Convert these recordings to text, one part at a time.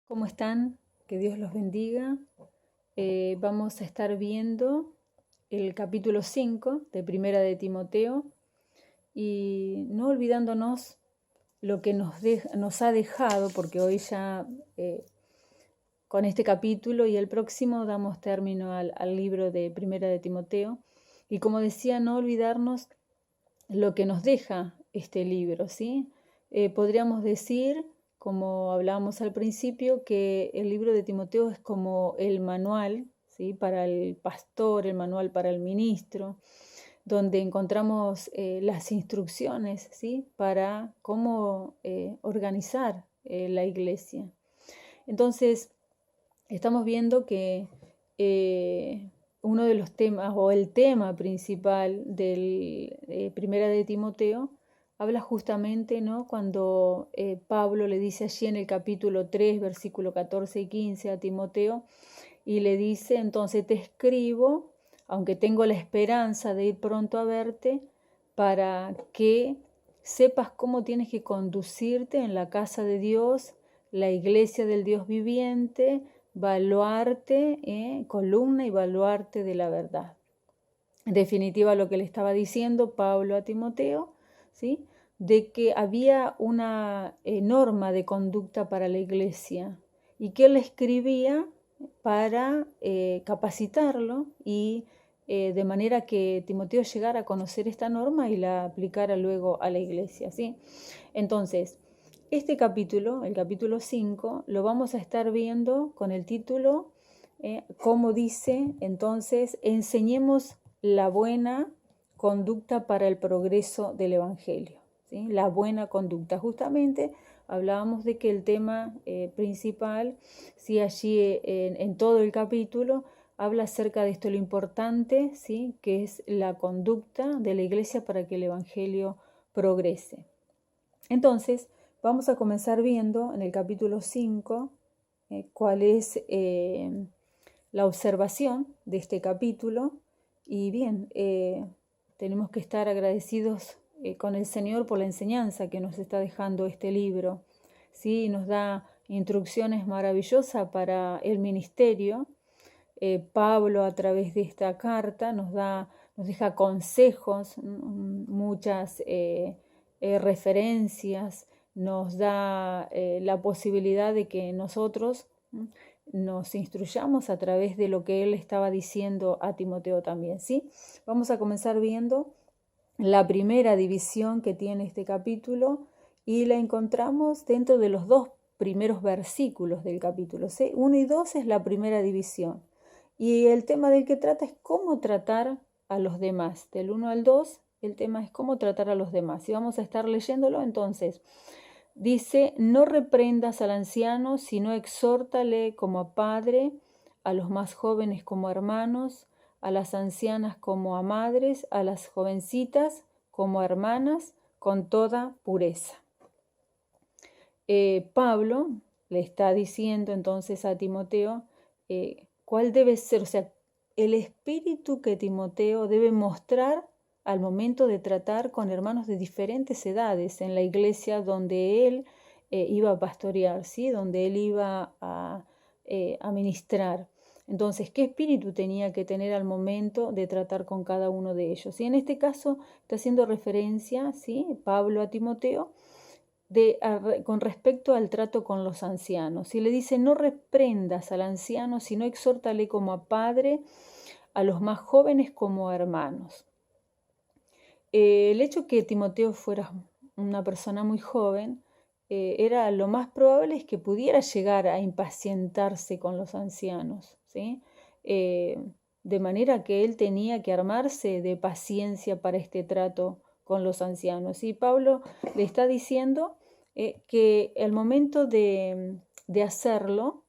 ¿Cómo están? Que Dios los bendiga. Vamos a estar viendo el capítulo 5 de Primera de Timoteo y no olvidándonos lo que nos ha dejado, porque hoy ya con este capítulo y el próximo damos término al libro de Primera de Timoteo. Y como decía, no olvidarnos lo que nos deja este libro, ¿sí? Podríamos decir, como hablábamos al principio, que el libro de Timoteo es como el manual, ¿sí? Para el pastor, el manual para el ministro, donde encontramos las instrucciones, ¿sí? Para cómo organizar la iglesia. Entonces, estamos viendo que uno de los temas o el tema principal del Primera de Timoteo habla justamente, ¿no? Cuando Pablo le dice allí en el capítulo 3, versículo 14 y 15 a Timoteo, y le dice: entonces te escribo, aunque tengo la esperanza de ir pronto a verte, para que sepas cómo tienes que conducirte en la casa de Dios, la iglesia del Dios viviente, baluarte, columna y baluarte de la verdad. En definitiva, lo que le estaba diciendo Pablo a Timoteo, ¿sí? De que había una norma de conducta para la iglesia y que él le escribía para capacitarlo y de manera que Timoteo llegara a conocer esta norma y la aplicara luego a la iglesia, ¿sí? Entonces, este capítulo, el capítulo 5, lo vamos a estar viendo con el título, como dice, entonces, enseñemos la buena conducta para el progreso del Evangelio, ¿sí? La buena conducta. Justamente hablábamos de que el tema principal, sí, allí en todo el capítulo, habla acerca de esto, lo importante, ¿sí? Que es la conducta de la iglesia para que el Evangelio progrese. Entonces, vamos a comenzar viendo en el capítulo 5 cuál es la observación de este capítulo. Y bien, tenemos que estar agradecidos con el Señor por la enseñanza que nos está dejando este libro. ¿Sí? Nos da instrucciones maravillosas para el ministerio. Pablo, a través de esta carta, nos deja consejos, muchas referencias, nos da la posibilidad de que nosotros nos instruyamos a través de lo que él estaba diciendo a Timoteo también, ¿sí? Vamos a comenzar viendo la primera división que tiene este capítulo y la encontramos dentro de los dos primeros versículos del capítulo, ¿sí? 1 y 2 es la primera división y el tema del que trata es cómo tratar a los demás. Del 1 al 2 el tema es cómo tratar a los demás y vamos a estar leyéndolo. Entonces dice: no reprendas al anciano, sino exhórtale como a padre, a los más jóvenes como a hermanos, a las ancianas como a madres, a las jovencitas como a hermanas, con toda pureza. Pablo le está diciendo entonces a Timoteo cuál debe ser, o sea, el espíritu que Timoteo debe mostrar al momento de tratar con hermanos de diferentes edades en la iglesia donde él iba a pastorear, ¿sí? Donde él iba a ministrar. Entonces, ¿qué espíritu tenía que tener al momento de tratar con cada uno de ellos? Y en este caso está haciendo referencia, ¿sí? Pablo a Timoteo con respecto al trato con los ancianos. Y le dice: no reprendas al anciano, sino exhórtale como a padre, a los más jóvenes como a hermanos. El hecho que Timoteo fuera una persona muy joven, era lo más probable es que pudiera llegar a impacientarse con los ancianos, ¿sí? De manera que él tenía que armarse de paciencia para este trato con los ancianos. Y Pablo le está diciendo que al momento de hacerlo,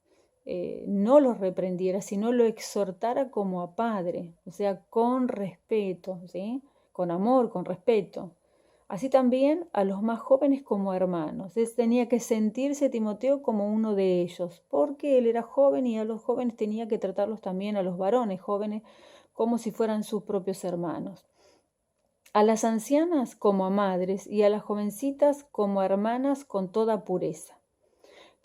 no lo reprendiera, sino lo exhortara como a padre, o sea, con respeto, ¿sí? Con amor, con respeto. Así también a los más jóvenes como hermanos. Él tenía que sentirse Timoteo como uno de ellos, porque él era joven y a los jóvenes tenía que tratarlos también, a los varones jóvenes, como si fueran sus propios hermanos. A las ancianas como a madres y a las jovencitas como a hermanas con toda pureza.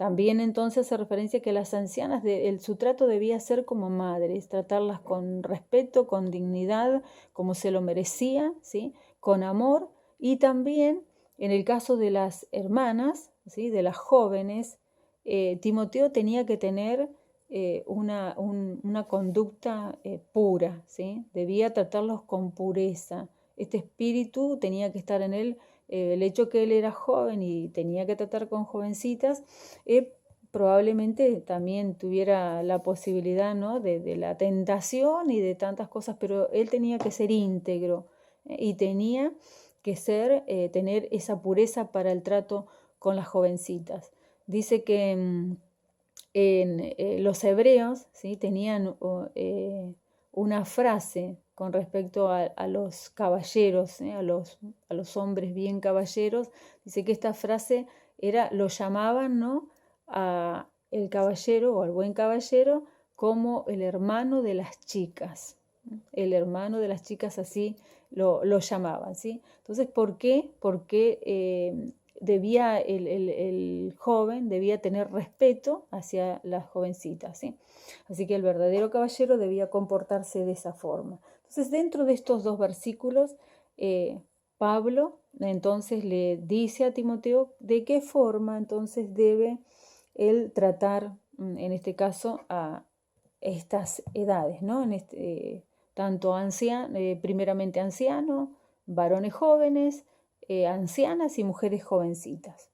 También entonces hace referencia a que las ancianas, su trato debía ser como madres, tratarlas con respeto, con dignidad, como se lo merecía, ¿sí? Con amor. Y también en el caso de las hermanas, ¿sí? De las jóvenes, Timoteo tenía que tener una conducta pura, ¿sí? Debía tratarlos con pureza. Este espíritu tenía que estar en él. El hecho que él era joven y tenía que tratar con jovencitas, probablemente también tuviera la posibilidad, ¿no? de la tentación y de tantas cosas, pero él tenía que ser íntegro y tenía que tener esa pureza para el trato con las jovencitas. Dice que los hebreos, ¿sí? Tenían una frase con respecto a los caballeros, a los hombres bien caballeros. Dice que esta frase lo llamaban, ¿no? A el caballero o al buen caballero como el hermano de las chicas. El hermano de las chicas, así lo llamaban, ¿sí? Entonces, ¿por qué? Porque el joven debía tener respeto hacia las jovencitas, ¿sí? Así que el verdadero caballero debía comportarse de esa forma. Entonces, dentro de estos dos versículos, Pablo entonces le dice a Timoteo de qué forma entonces debe él tratar, en este caso, a estas edades, ¿no? Tanto primeramente ancianos, varones jóvenes, ancianas y mujeres jovencitas.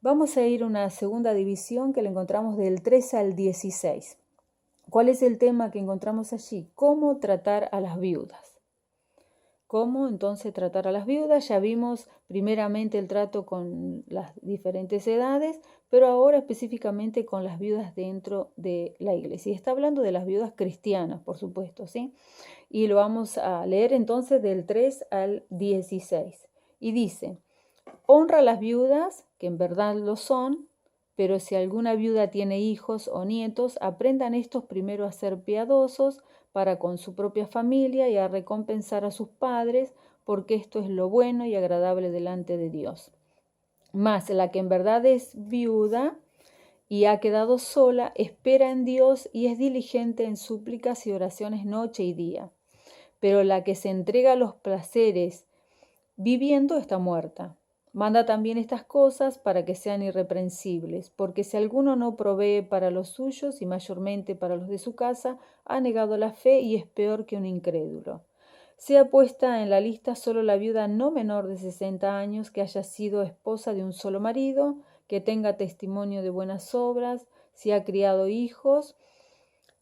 Vamos a ir a una segunda división que la encontramos del 13 al 16. ¿Cuál es el tema que encontramos allí? ¿Cómo tratar a las viudas? ¿Cómo entonces tratar a las viudas? Ya vimos primeramente el trato con las diferentes edades, pero ahora específicamente con las viudas dentro de la iglesia. Y está hablando de las viudas cristianas, por supuesto, ¿sí? Y lo vamos a leer entonces del 3 al 16. Y dice: honra a las viudas, que en verdad lo son, pero si alguna viuda tiene hijos o nietos, aprendan estos primero a ser piadosos para con su propia familia y a recompensar a sus padres, porque esto es lo bueno y agradable delante de Dios. Mas la que en verdad es viuda y ha quedado sola, espera en Dios y es diligente en súplicas y oraciones noche y día. Pero la que se entrega a los placeres viviendo está muerta. Manda también estas cosas para que sean irreprensibles, porque si alguno no provee para los suyos y mayormente para los de su casa, ha negado la fe y es peor que un incrédulo. Sea puesta en la lista solo la viuda no menor de 60 años que haya sido esposa de un solo marido, que tenga testimonio de buenas obras, si ha criado hijos,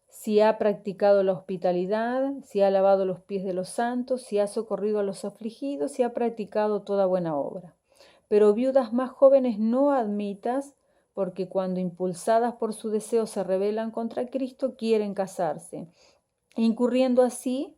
si ha practicado la hospitalidad, si ha lavado los pies de los santos, si ha socorrido a los afligidos, si ha practicado toda buena obra. Pero viudas más jóvenes no admitas, porque cuando impulsadas por su deseo se rebelan contra Cristo, quieren casarse, incurriendo así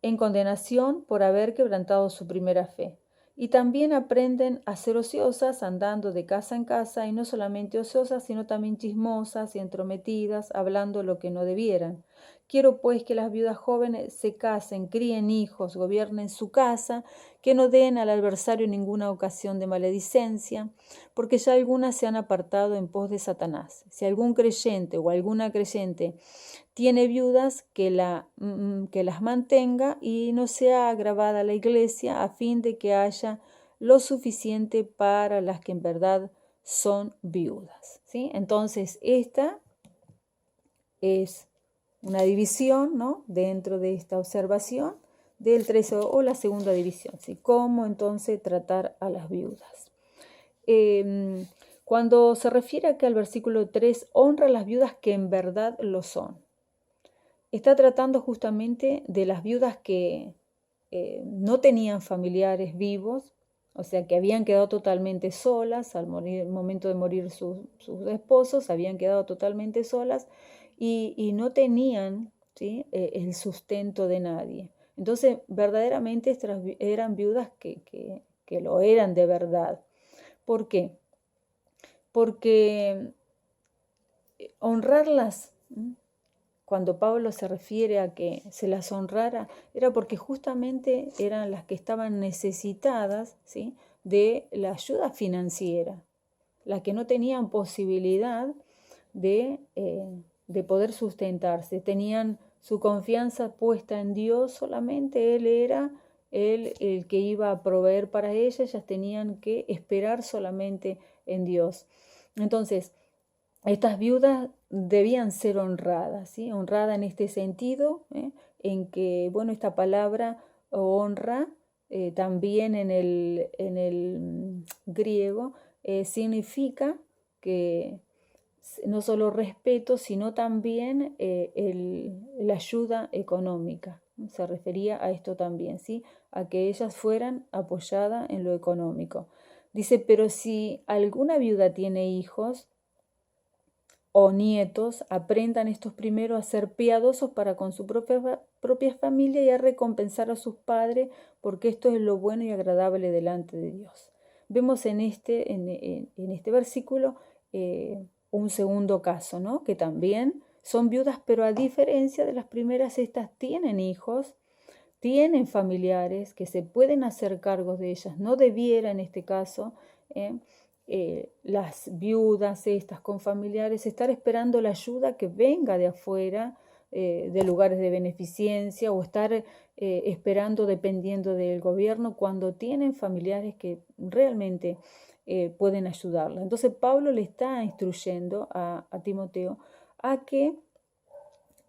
en condenación por haber quebrantado su primera fe. Y también aprenden a ser ociosas, andando de casa en casa, y no solamente ociosas, sino también chismosas y entrometidas, hablando lo que no debieran. Quiero pues que las viudas jóvenes se casen, críen hijos, gobiernen su casa, que no den al adversario ninguna ocasión de maledicencia, porque ya algunas se han apartado en pos de Satanás. Si algún creyente o alguna creyente tiene viudas, que las mantenga y no sea agravada la iglesia, a fin de que haya lo suficiente para las que en verdad son viudas, ¿sí? Entonces, esta es una división, ¿no?, dentro de esta observación del 13 o la segunda división, ¿sí? Cómo entonces tratar a las viudas. Cuando se refiere acá al versículo 3, honra a las viudas que en verdad lo son. Está tratando justamente de las viudas que no tenían familiares vivos, o sea, que habían quedado totalmente solas al momento de morir sus esposos, habían quedado totalmente solas y no tenían, ¿sí?, el sustento de nadie. Entonces, verdaderamente estas eran viudas que lo eran de verdad. ¿Por qué? Porque honrarlas, cuando Pablo se refiere a que se las honrara, era porque justamente eran las que estaban necesitadas, ¿sí?, de la ayuda financiera. las que no tenían posibilidad de poder sustentarse, tenían su confianza puesta en Dios solamente, Él era el que iba a proveer para ellas tenían que esperar solamente en Dios. Entonces, estas viudas debían ser honradas, ¿sí? Honrada en este sentido, en que, bueno, esta palabra honra, también en el griego, significa que no solo respeto, sino también la ayuda económica. Se refería a esto también, ¿sí? A que ellas fueran apoyadas en lo económico. Dice, pero si alguna viuda tiene hijos o nietos, aprendan estos primero a ser piadosos para con su propia familia y a recompensar a sus padres, porque esto es lo bueno y agradable delante de Dios. Vemos en este versículo un segundo caso, ¿no? Que también son viudas, pero a diferencia de las primeras, estas tienen hijos, tienen familiares que se pueden hacer cargo de ellas. No debiera en este caso las viudas estas con familiares estar esperando la ayuda que venga de afuera, de lugares de beneficencia, o estar esperando dependiendo del gobierno cuando tienen familiares que realmente pueden ayudarla. Entonces Pablo le está instruyendo a Timoteo a que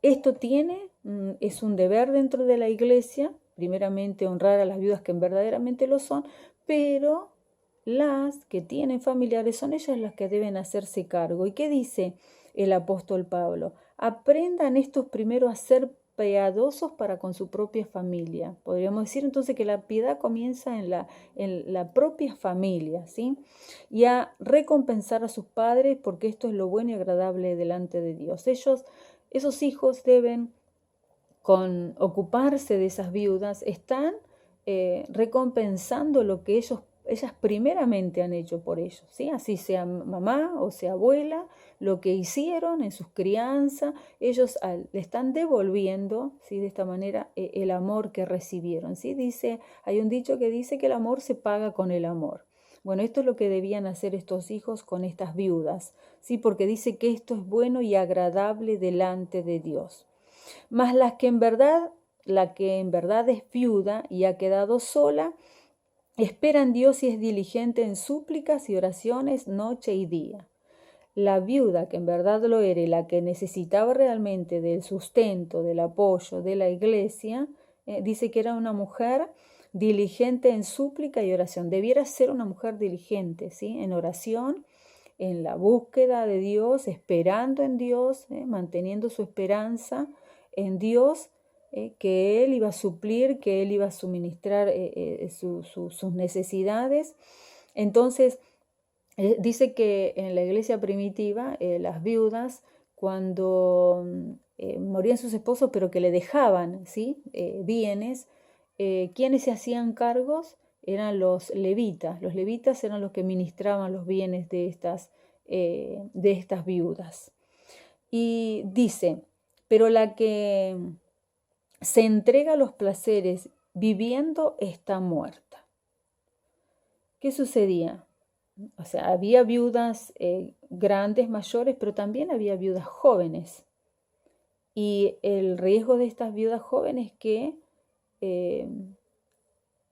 esto es un deber dentro de la iglesia, primeramente honrar a las viudas que verdaderamente lo son, pero las que tienen familiares son ellas las que deben hacerse cargo. ¿Y qué dice el apóstol Pablo? Aprendan estos primero a ser piadosos para con su propia familia. Podríamos decir entonces que la piedad comienza en la propia familia, ¿sí? Y a recompensar a sus padres, porque esto es lo bueno y agradable delante de Dios. Esos hijos deben, con ocuparse de esas viudas, están recompensando lo que ellas primeramente han hecho por ellos, ¿sí? Así sea mamá o sea abuela, lo que hicieron en sus crianzas, ellos le están devolviendo, ¿sí? De esta manera el amor que recibieron, ¿sí? Hay un dicho que dice que el amor se paga con el amor. Bueno, esto es lo que debían hacer estos hijos con estas viudas, ¿sí? Porque dice que esto es bueno y agradable delante de Dios. Mas la que en verdad es viuda y ha quedado sola, espera en Dios y es diligente en súplicas y oraciones noche y día. La viuda que en verdad lo era y la que necesitaba realmente del sustento, del apoyo de la iglesia, dice que era una mujer diligente en súplica y oración. Debiera ser una mujer diligente, ¿sí? En oración, en la búsqueda de Dios, esperando en Dios, manteniendo su esperanza en Dios, que Él iba a suplir, que Él iba a suministrar sus necesidades. Entonces, dice que en la iglesia primitiva, las viudas, cuando morían sus esposos, pero que le dejaban, ¿sí? Bienes, quienes se hacían cargos eran los levitas. Los levitas eran los que ministraban los bienes de estas viudas. Y dice, pero la que se entrega a los placeres viviendo está muerta. ¿Qué sucedía? O sea, había viudas grandes, mayores, pero también había viudas jóvenes. Y el riesgo de estas viudas jóvenes que,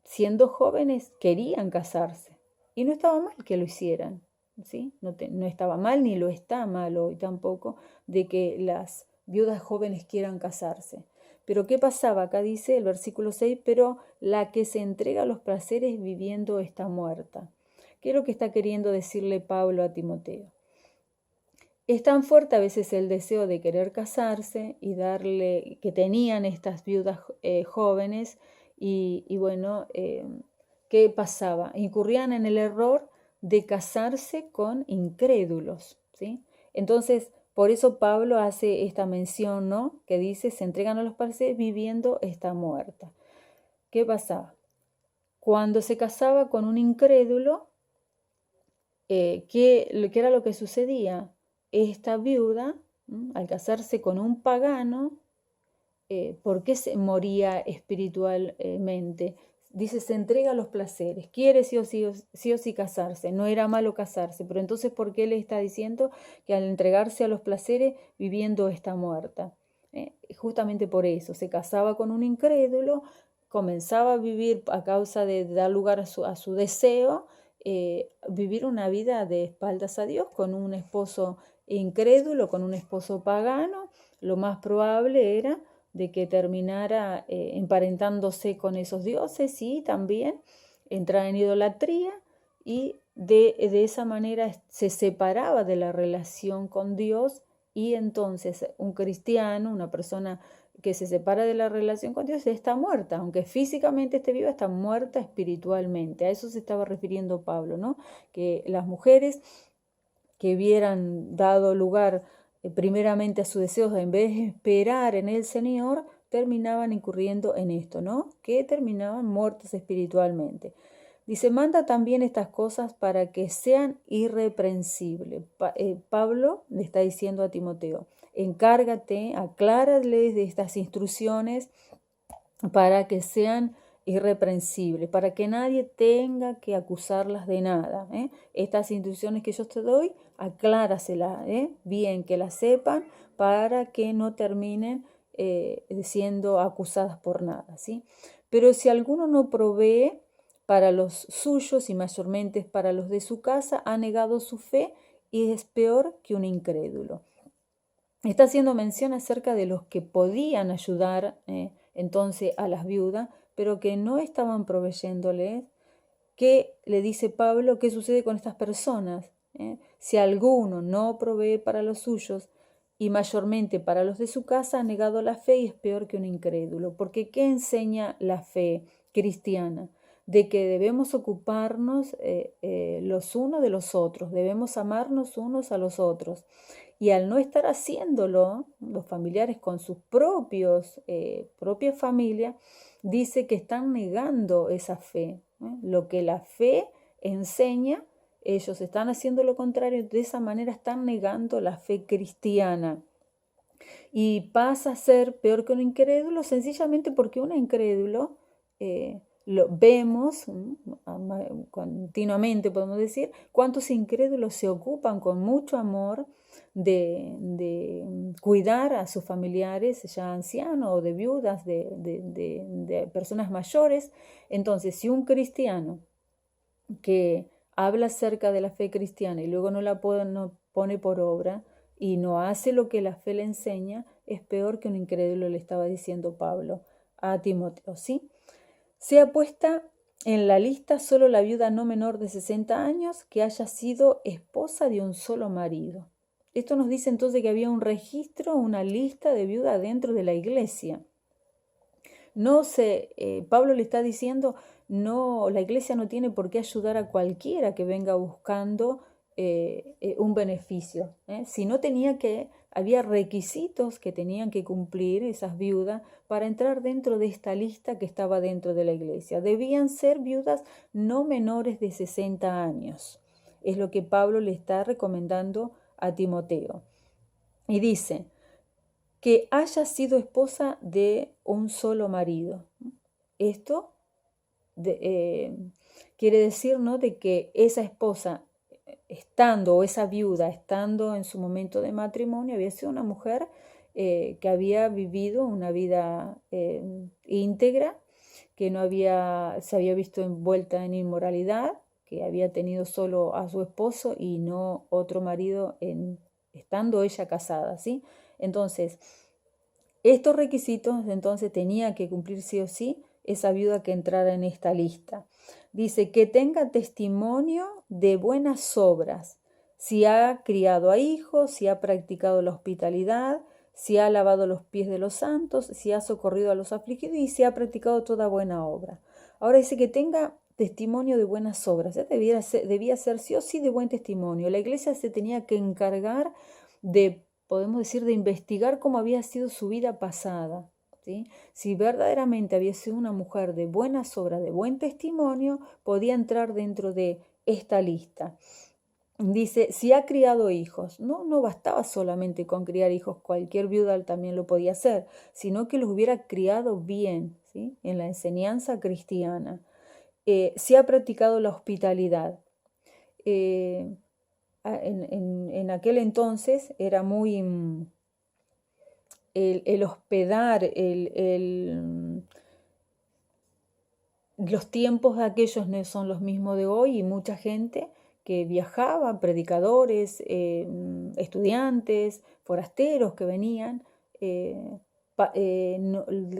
siendo jóvenes, querían casarse. Y no estaba mal que lo hicieran, ¿sí? No estaba mal, ni lo está mal hoy tampoco, de que las viudas jóvenes quieran casarse. Pero ¿qué pasaba? Acá dice el versículo 6, pero la que se entrega a los placeres viviendo está muerta. ¿Qué es lo que está queriendo decirle Pablo a Timoteo? Es tan fuerte a veces el deseo de querer casarse y que tenían estas viudas jóvenes y bueno, ¿qué pasaba? Incurrían en el error de casarse con incrédulos, ¿sí? Entonces, por eso Pablo hace esta mención, ¿no? Que dice, se entregan a los placeres viviendo está muerta. ¿Qué pasaba? Cuando se casaba con un incrédulo, ¿qué era lo que sucedía? Esta viuda, al casarse con un pagano, ¿por qué se moría espiritualmente? dice, se entrega a los placeres, quiere sí o sí casarse, no era malo casarse, pero entonces ¿por qué le está diciendo que al entregarse a los placeres viviendo está muerta? Justamente por eso, se casaba con un incrédulo, comenzaba a vivir a causa de dar lugar a su deseo, vivir una vida de espaldas a Dios con un esposo incrédulo, con un esposo pagano. Lo más probable era de que terminara emparentándose con esos dioses y también entrar en idolatría, y de esa manera se separaba de la relación con Dios. Y entonces un cristiano, una persona que se separa de la relación con Dios, está muerta, aunque físicamente esté viva, está muerta espiritualmente. A eso se estaba refiriendo Pablo, ¿no? Que las mujeres que hubieran dado lugar primeramente a sus deseos, en vez de esperar en el Señor, terminaban incurriendo en esto, ¿no? Que terminaban muertas espiritualmente. Dice, manda también estas cosas para que sean irreprensibles. Pablo le está diciendo a Timoteo, encárgate, aclárales de estas instrucciones para que sean irreprensibles, para que nadie tenga que acusarlas de nada. Estas instrucciones que yo te doy, acláraselas, bien, que las sepan, para que no terminen siendo acusadas por nada, ¿sí? Pero si alguno no provee para los suyos y mayormente para los de su casa, ha negado su fe y es peor que un incrédulo. Está haciendo mención acerca de los que podían ayudar entonces a las viudas, pero que no estaban proveyéndoles. ¿Qué le dice Pablo? ¿Qué sucede con estas personas? Si alguno no provee para los suyos y mayormente para los de su casa, ha negado la fe y es peor que un incrédulo. Porque ¿qué enseña la fe cristiana? De que debemos ocuparnos los unos de los otros, debemos amarnos unos a los otros. Y al no estar haciéndolo, los familiares con sus propia familia, dice que están negando esa fe. Lo que la fe enseña, ellos están haciendo lo contrario, de esa manera están negando la fe cristiana. Y pasa a ser peor que un incrédulo, sencillamente porque un incrédulo, lo vemos continuamente, podemos decir, cuántos incrédulos se ocupan con mucho amor de cuidar a sus familiares ya ancianos o de viudas, de personas mayores. Entonces, si un cristiano que habla acerca de la fe cristiana y luego no pone por obra y no hace lo que la fe le enseña, es peor que un incrédulo, le estaba diciendo Pablo a Timoteo, ¿sí? Sea puesta en la lista solo la viuda no menor de 60 años que haya sido esposa de un solo marido. Esto nos dice entonces que había un registro, una lista de viudas dentro de la iglesia. Pablo le está diciendo, no, la iglesia no tiene por qué ayudar a cualquiera que venga buscando un beneficio, sino había requisitos que tenían que cumplir esas viudas para entrar dentro de esta lista que estaba dentro de la iglesia. Debían ser viudas no menores de 60 años. Es lo que Pablo le está recomendando a Timoteo. Y dice, que haya sido esposa de un solo marido. Esto quiere decir, ¿no?, de que esa esposa, o esa viuda, estando en su momento de matrimonio, había sido una mujer que había vivido una vida íntegra, que se había visto envuelta en inmoralidad, que había tenido solo a su esposo y no otro marido estando ella casada, ¿sí? Entonces, estos requisitos entonces tenía que cumplir sí o sí esa viuda que entrara en esta lista. Dice que tenga testimonio de buenas obras, si ha criado a hijos, si ha practicado la hospitalidad, si ha lavado los pies de los santos, si ha socorrido a los afligidos y si ha practicado toda buena obra. Ahora dice que tenga testimonio de buenas obras. Debía ser sí o sí de buen testimonio. La iglesia se tenía que encargar podemos decir, de investigar cómo había sido su vida pasada, ¿sí? Si verdaderamente había sido una mujer de buenas obras, de buen testimonio, podía entrar dentro de esta lista. Dice, si ha criado hijos, no bastaba solamente con criar hijos, cualquier viuda también lo podía hacer, sino que los hubiera criado bien, ¿sí? En la enseñanza cristiana. Se ha practicado la hospitalidad. En aquel entonces era muy el hospedar, los tiempos de aquellos no son los mismos de hoy y mucha gente que viajaba, predicadores, estudiantes, forasteros que venían,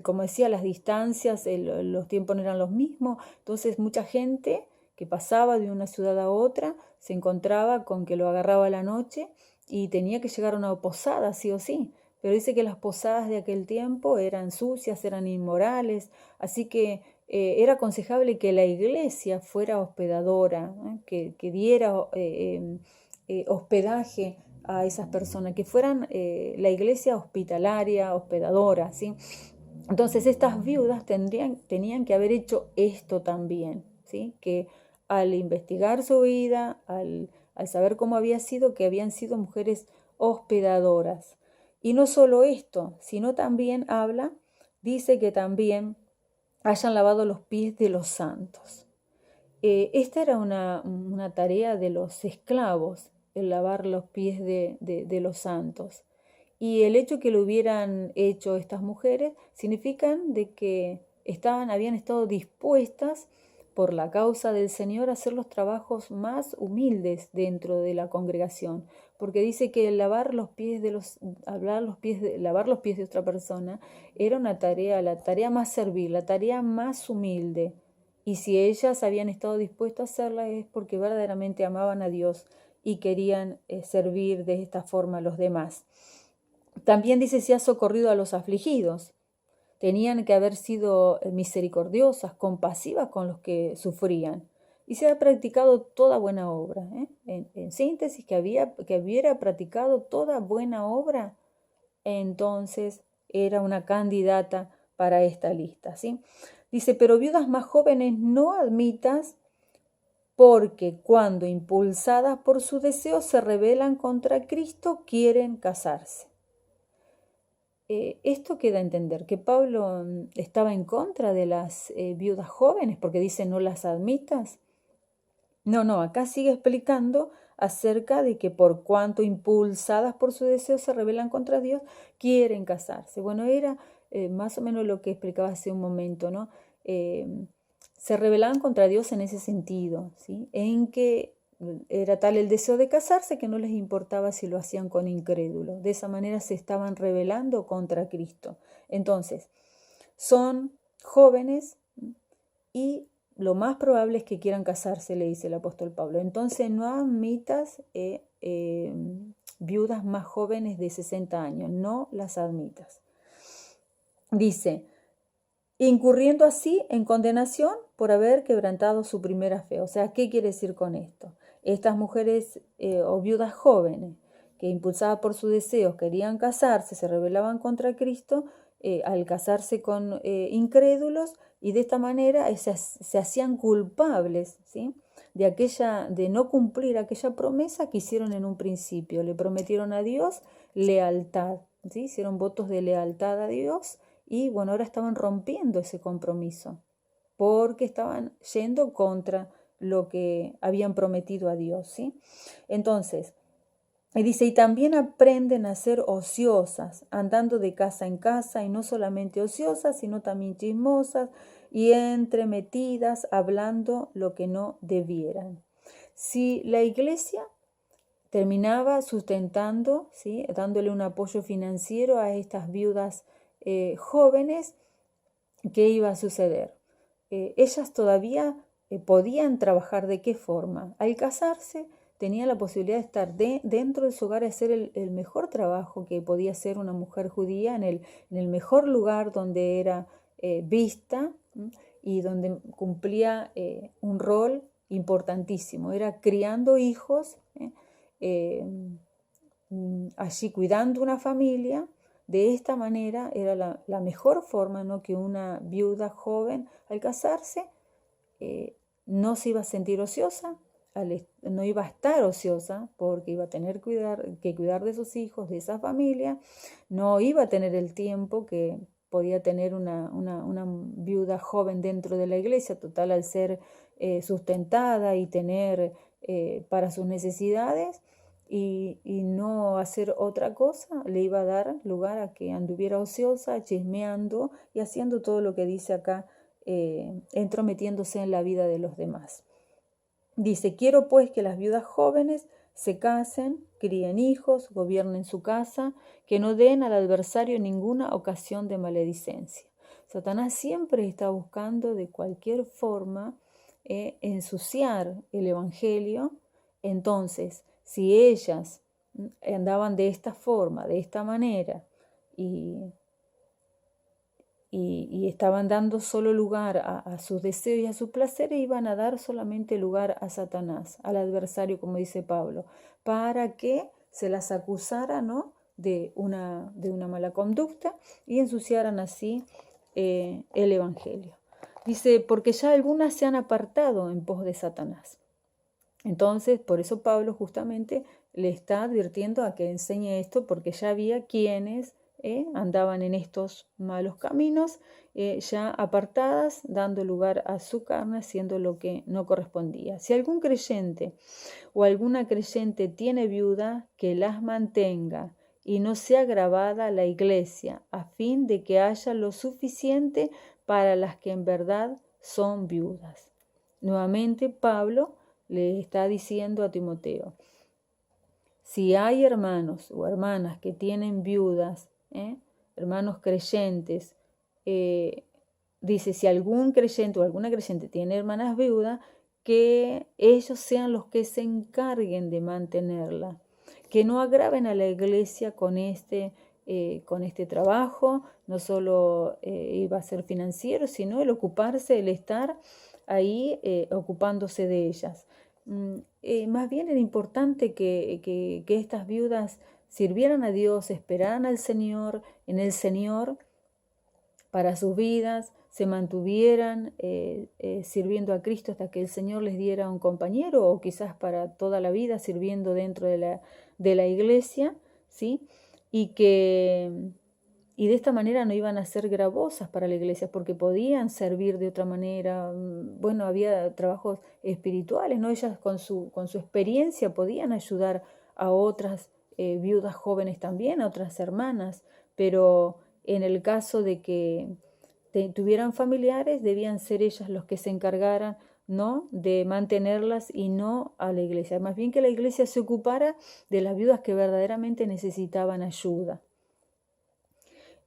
como decía, las distancias, los tiempos no eran los mismos, entonces mucha gente que pasaba de una ciudad a otra se encontraba con que lo agarraba la noche y tenía que llegar a una posada, sí o sí. Pero dice que las posadas de aquel tiempo eran sucias, eran inmorales, así que era aconsejable que la iglesia fuera hospedadora, que diera hospedaje a esas personas, que fueran la iglesia hospitalaria, hospedadora, ¿sí? Entonces estas viudas tenían que haber hecho esto también, ¿sí? Que al investigar su vida, al saber cómo había sido, que habían sido mujeres hospedadoras. Y no solo esto, sino también dice que también hayan lavado los pies de los santos. Esta era una tarea de los esclavos, el lavar los pies de los santos. Y el hecho que lo hubieran hecho estas mujeres significan de que habían estado dispuestas por la causa del Señor a hacer los trabajos más humildes dentro de la congregación, porque dice que lavar los pies de otra persona era una tarea, la tarea más servil, la tarea más humilde. Y si ellas habían estado dispuestas a hacerla es porque verdaderamente amaban a Dios y querían servir de esta forma a los demás. También dice, si ha socorrido a los afligidos. Tenían que haber sido misericordiosas, compasivas con los que sufrían. Y se ha practicado toda buena obra. En síntesis, que hubiera practicado toda buena obra, entonces era una candidata para esta lista, ¿sí? Dice, pero viudas más jóvenes no admitas, porque cuando impulsadas por su deseo se rebelan contra Cristo, quieren casarse. Esto queda a entender que Pablo estaba en contra de las viudas jóvenes, porque dice no las admitas. No, acá sigue explicando acerca de que por cuanto impulsadas por su deseo se rebelan contra Dios, quieren casarse. Bueno, era más o menos lo que explicaba hace un momento, ¿no? Se rebelaban contra Dios en ese sentido, ¿sí? En que era tal el deseo de casarse que no les importaba si lo hacían con incrédulos. De esa manera se estaban rebelando contra Cristo. Entonces, son jóvenes y lo más probable es que quieran casarse, le dice el apóstol Pablo. Entonces, no admitas viudas más jóvenes de 60 años, no las admitas. Dice, incurriendo así en condenación por haber quebrantado su primera fe. O sea, ¿qué quiere decir con esto? Estas mujeres o viudas jóvenes que impulsadas por sus deseos querían casarse, se rebelaban contra Cristo al casarse con incrédulos y de esta manera se hacían culpables, ¿sí? de no cumplir aquella promesa que hicieron en un principio. Le prometieron a Dios lealtad, ¿sí? Hicieron votos de lealtad a Dios y bueno, ahora estaban rompiendo ese compromiso porque estaban yendo contra lo que habían prometido a Dios, ¿sí? Entonces, y dice, y también aprenden a ser ociosas, andando de casa en casa, y no solamente ociosas, sino también chismosas y entremetidas, hablando lo que no debieran. Si la iglesia terminaba sustentando, ¿sí? Dándole un apoyo financiero a estas viudas jóvenes, ¿qué iba a suceder? Ellas todavía podían trabajar. ¿De qué forma? Al casarse tenían la posibilidad de estar dentro de su hogar y hacer el mejor trabajo que podía hacer una mujer judía en el mejor lugar donde era vista y donde cumplía un rol importantísimo. Era criando hijos, allí cuidando una familia. De esta manera era la mejor forma, ¿no? Que una viuda joven al casarse no se iba a sentir ociosa, no iba a estar ociosa porque iba a tener que cuidar de sus hijos, de esa familia, no iba a tener el tiempo que podía tener una viuda joven dentro de la iglesia, total al ser sustentada y tener para sus necesidades y no hacer otra cosa, le iba a dar lugar a que anduviera ociosa, chismeando y haciendo todo lo que dice acá, entrometiéndose en la vida de los demás. Dice, quiero pues que las viudas jóvenes se casen, críen hijos, gobiernen su casa, que no den al adversario ninguna ocasión de maledicencia. Satanás siempre está buscando de cualquier forma ensuciar el evangelio. Entonces, si ellas andaban de esta forma, de esta manera, y estaban dando solo lugar a sus deseos y a sus placeres, iban a dar solamente lugar a Satanás, al adversario, como dice Pablo, para que se las acusara, ¿no?, de una mala conducta y ensuciaran así el evangelio. Dice, porque ya algunas se han apartado en pos de Satanás. Entonces, por eso Pablo justamente le está advirtiendo a que enseñe esto, porque ya había quienes andaban en estos malos caminos, ya apartadas, dando lugar a su carne, haciendo lo que no correspondía. Si algún creyente o alguna creyente tiene viuda, que las mantenga y no sea gravada la iglesia, a fin de que haya lo suficiente para las que en verdad son viudas. Nuevamente Pablo le está diciendo a Timoteo, si hay hermanos o hermanas que tienen viudas, hermanos creyentes, dice, si algún creyente o alguna creyente tiene hermanas viudas, que ellos sean los que se encarguen de mantenerla, que no agraven a la iglesia con este trabajo, no solo iba a ser financiero, sino el ocuparse, el estar ahí ocupándose de ellas. Más bien era importante que estas viudas sirvieran a Dios, esperaran al Señor, en el Señor, para sus vidas, se mantuvieran sirviendo a Cristo hasta que el Señor les diera un compañero, o quizás para toda la vida sirviendo dentro de la iglesia, ¿sí? Y de esta manera no iban a ser gravosas para la iglesia, porque podían servir de otra manera. Bueno, había trabajos espirituales, ¿no? Ellas con su experiencia podían ayudar a otras viudas jóvenes también, a otras hermanas, pero en el caso de que tuvieran familiares, debían ser ellas los que se encargaran, ¿no?, de mantenerlas y no a la iglesia. Más bien que la iglesia se ocupara de las viudas que verdaderamente necesitaban ayuda.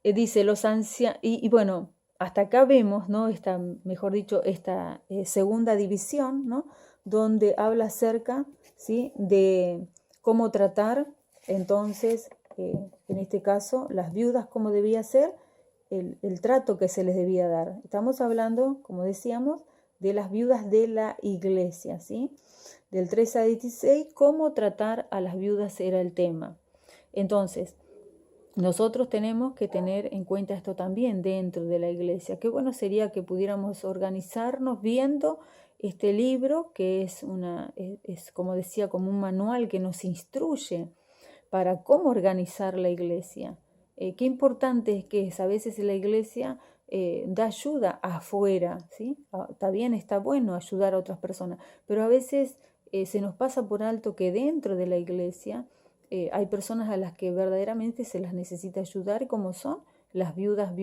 Dice los ancianos, y bueno, hasta acá vemos, ¿no?, esta segunda división, ¿no?, donde habla acerca, ¿sí?, de cómo tratar, entonces, en este caso, las viudas, cómo debía ser, el trato que se les debía dar. Estamos hablando, como decíamos, de las viudas de la iglesia, ¿sí? Del 3 a 16, cómo tratar a las viudas era el tema. Entonces, nosotros tenemos que tener en cuenta esto también dentro de la iglesia. Qué bueno sería que pudiéramos organizarnos viendo este libro, que es como decía, como un manual que nos instruye para cómo organizar la iglesia. Qué importante es que a veces la iglesia da ayuda afuera, ¿sí? Está bien, está bueno ayudar a otras personas, pero a veces se nos pasa por alto que dentro de la iglesia hay personas a las que verdaderamente se las necesita ayudar, como son las viudas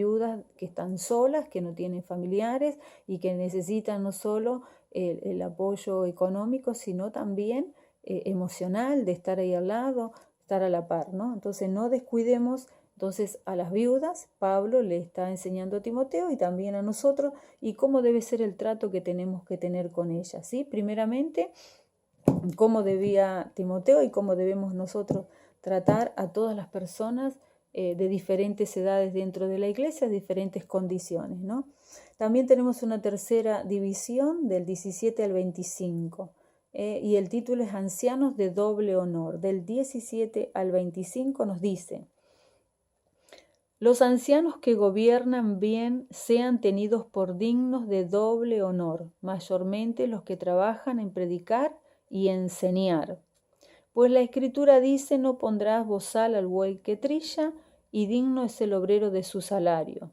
que están solas, que no tienen familiares y que necesitan no solo el apoyo económico, sino también emocional, de estar ahí al lado, estar a la par, ¿no? Entonces no descuidemos entonces a las viudas. Pablo le está enseñando a Timoteo y también a nosotros, y cómo debe ser el trato que tenemos que tener con ellas, ¿sí? Primeramente, cómo debía Timoteo y cómo debemos nosotros tratar a todas las personas de diferentes edades dentro de la iglesia, diferentes condiciones, ¿no? También tenemos una tercera división del 17 al 25 y el título es Ancianos de doble honor. Del 17 al 25 nos dice: los ancianos que gobiernan bien sean tenidos por dignos de doble honor, mayormente los que trabajan en predicar y enseñar. Pues la Escritura dice: no pondrás bozal al buey que trilla, y digno es el obrero de su salario.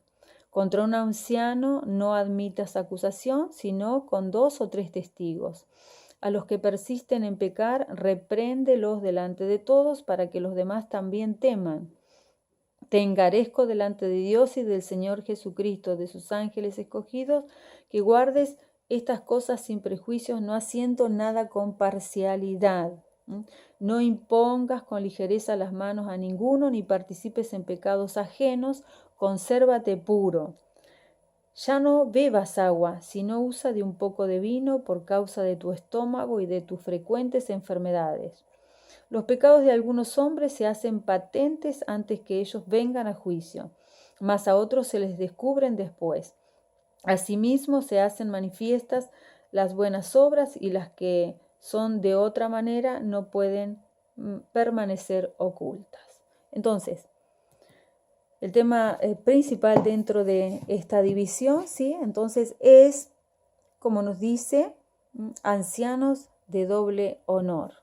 Contra un anciano no admitas acusación, sino con 2 o 3 testigos. A los que persisten en pecar, repréndelos delante de todos para que los demás también teman. Te encarezco delante de Dios y del Señor Jesucristo, de sus ángeles escogidos, que guardes estas cosas sin prejuicios, no haciendo nada con parcialidad. No impongas con ligereza las manos a ninguno, ni participes en pecados ajenos, consérvate puro. Ya no bebas agua, sino usa de un poco de vino por causa de tu estómago y de tus frecuentes enfermedades. Los pecados de algunos hombres se hacen patentes antes que ellos vengan a juicio, mas a otros se les descubren después. Asimismo se hacen manifiestas las buenas obras, y las que son de otra manera no pueden permanecer ocultas. Entonces, el tema principal dentro de esta división, ¿sí? Entonces es, como nos dice, ancianos de doble honor.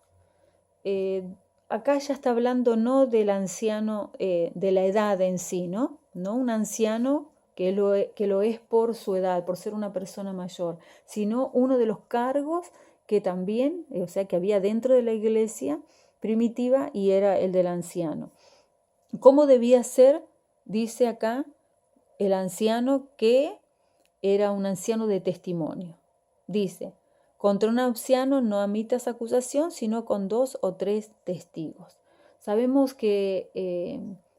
Acá ya está hablando no del anciano de la edad en sí, ¿no? No un anciano que lo es por su edad, por ser una persona mayor, sino uno de los cargos que también, o sea, que había dentro de la iglesia primitiva, y era el del anciano. ¿Cómo debía ser? Dice acá el anciano, que era un anciano de testimonio. Dice: contra un anciano no admitas acusación, sino con 2 o 3 testigos. Sabemos que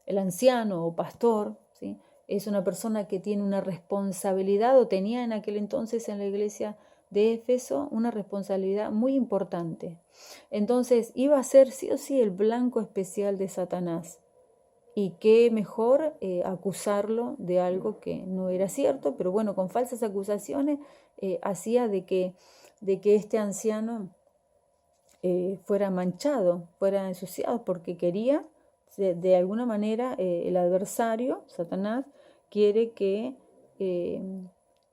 el anciano o pastor, ¿sí?, es una persona que tiene una responsabilidad, o tenía en aquel entonces en la iglesia de Éfeso una responsabilidad muy importante. Entonces iba a ser sí o sí el blanco especial de Satanás. Y qué mejor acusarlo de algo que no era cierto, pero bueno, con falsas acusaciones hacía de que este anciano fuera manchado, fuera ensuciado, porque quería, de alguna manera, el adversario, Satanás, quiere que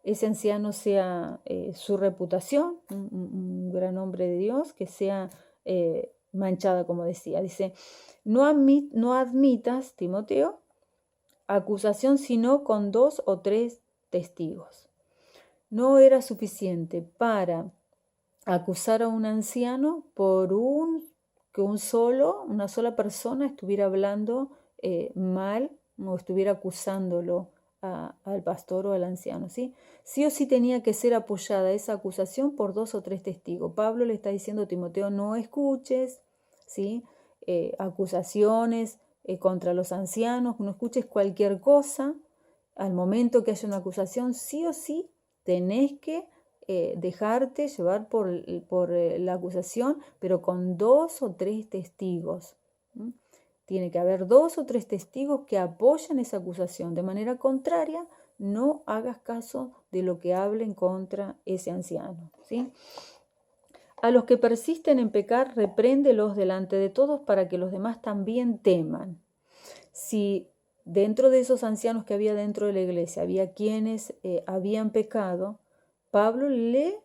ese anciano sea su reputación, un gran hombre de Dios, que sea manchada, como decía. Dice: no admitas, Timoteo, acusación sino con 2 o 3 testigos. No era suficiente para acusar a un anciano por que una sola persona estuviera hablando mal, o estuviera acusándolo al pastor o al anciano, ¿sí? Sí o sí tenía que ser apoyada esa acusación por 2 o 3 testigos. Pablo le está diciendo a Timoteo: no escuches, ¿sí?, acusaciones contra los ancianos, no escuches cualquier cosa. Al momento que haya una acusación, sí o sí tenés que dejarte llevar por la acusación, pero con 2 o 3 testigos. Tiene que haber 2 o 3 testigos que apoyen esa acusación. De manera contraria, no hagas caso de lo que hablen contra ese anciano, ¿sí? A los que persisten en pecar, repréndelos delante de todos para que los demás también teman. Si dentro de esos ancianos que había dentro de la iglesia había quienes habían pecado, Pablo le